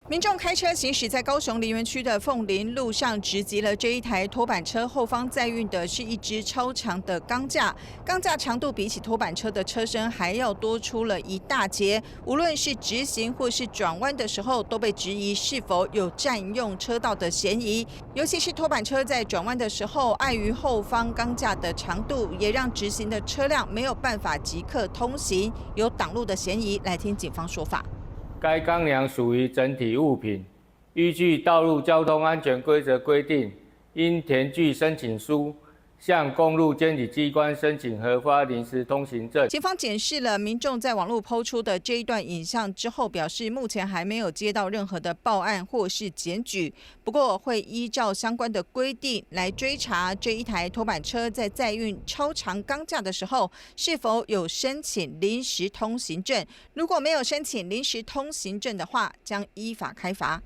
民众开车行驶在高雄梨园区的凤林路上，直击了这一台拖板车，后方载运的是一支超长的钢架，钢架长度比起拖板车的车身还要多出了一大截。无论是直行或是转弯的时候，都被质疑是否有占用车道的嫌疑。尤其是拖板车在转弯的时候，碍于后方钢架的长度，也让直行的车辆没有办法即刻通行，有挡路的嫌疑。来听警方说法。该钢梁属于整体物品，依据道路交通安全规则规定，应填具申请书，向公路监理机关申请核发临时通行证。警方检视了民众在网络抛出的这一段影像之后，表示目前还没有接到任何的报案或是检举，不过会依照相关的规定来追查这一台拖板车在载运超长钢架的时候是否有申请临时通行证。如果没有申请临时通行证的话，将依法开罚。